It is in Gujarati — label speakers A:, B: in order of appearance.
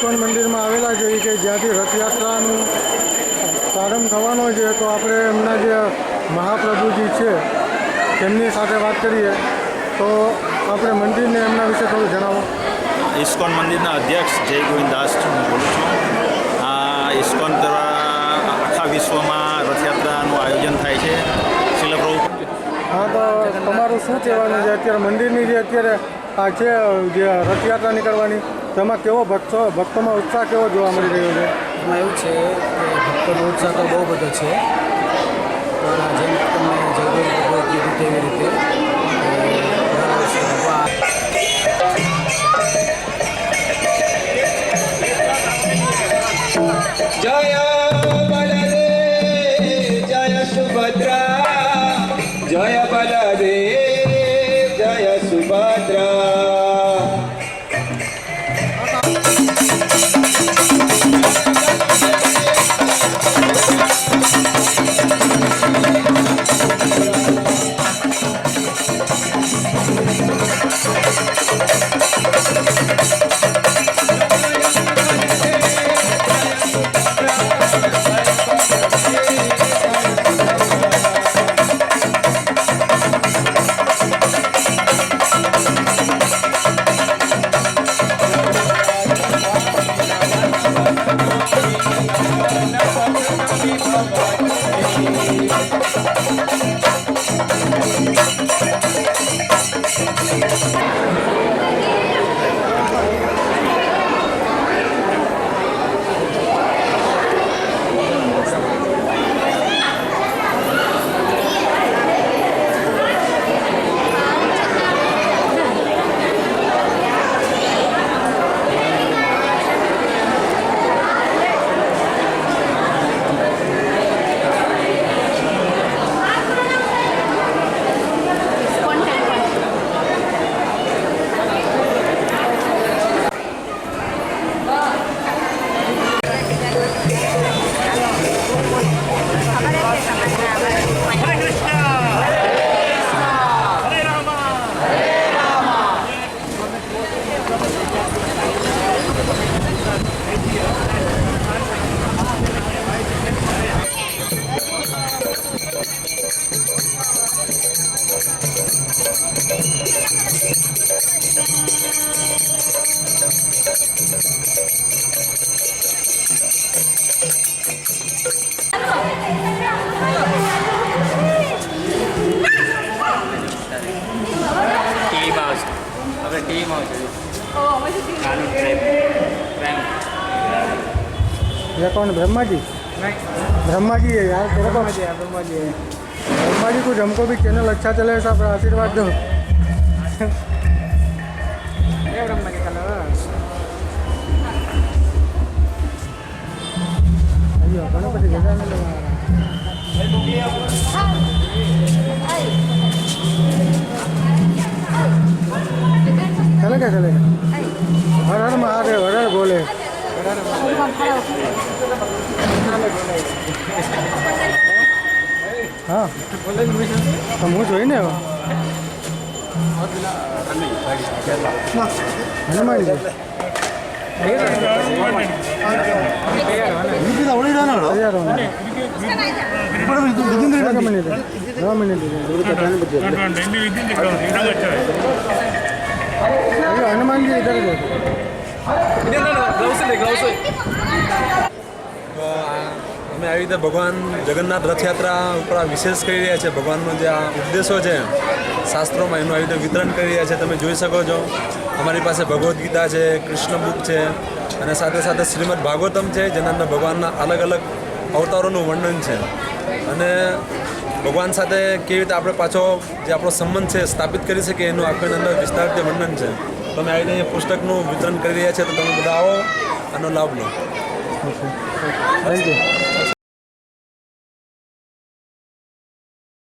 A: ઇસ્કોન મંદિરમાં આવેલા છે કે જ્યાંથી રથયાત્રાનું પ્રારંભ થવાનો છે, તો આપણે એમના જે મહાપ્રભુજી છે તેમની સાથે વાત કરીએ. તો આપણે મંદિરને એમના વિશે થોડું જણાવો.
B: ઇસ્કોન મંદિરના અધ્યક્ષ જય ગોવિંદાસ હું બોલું છું. આ ઇસ્કોન દ્વારા આખા વિશ્વમાં રથયાત્રાનું આયોજન થાય છે. શિલ પ્રભુ.
A: હા, તો તમારું શું કહેવાનું છે અત્યારે મંદિરની જે અત્યારે આ છે જે રથયાત્રા નીકળવાની, તેમાં કેવો ભક્તોમાં ઉત્સાહ કેવો જોવા મળી રહ્યો છે?
C: એમાં એવું છે કે ભક્તોનો ઉત્સાહ તો બહુ બધો છે, પણ જેમ તમને જયદેવ પ્રભુએ કીધું તેવી રીતે
D: જય બલદેવ જય સુભદ્રા, જય બલદેવ જય સુભદ્રા.
A: ये कौन? ब्रह्मा जी? ब्रह्मा जी है यार, तेरा ब्रह्मा जी है. ब्रह्मा जी कुछ हमको भी चैनल अच्छा चले ऐसा आशीर्वाद दो. ब्रह्मा जी अयो गणपति गजानन चले क्या चले? हर हर महादेव, हर हर बोले. हाँ, હું જોઈને હનુમાનજી હનુમાનજી
E: અમે આવી રીતે ભગવાન જગન્નાથ રથયાત્રા ઉપર વિશેષ કરી રહ્યા છે. ભગવાનનો જે આ ઉપદેશો છે શાસ્ત્રોમાં એનું આવી રીતે વિતરણ કરી રહ્યા છે. તમે જોઈ શકો છો અમારી પાસે ભગવદ્ ગીતા છે, કૃષ્ણ બુક છે અને સાથે સાથે શ્રીમદ ભાગવતમ છે, જેના અંદર ભગવાનના અલગ અલગ અવતારોનું વર્ણન છે અને ભગવાન સાથે કેવી રીતે આપણે પાછો જે આપણો સંબંધ છે સ્થાપિત કરી શકીએ એનું આખું અંદર વિસ્તારથી વર્ણન છે. તમે આવીને પુસ્તકનું વિતરણ કરી રહ્યા છે, તો તમે બધા આવો આનો લાભ લો.
A: Thank you.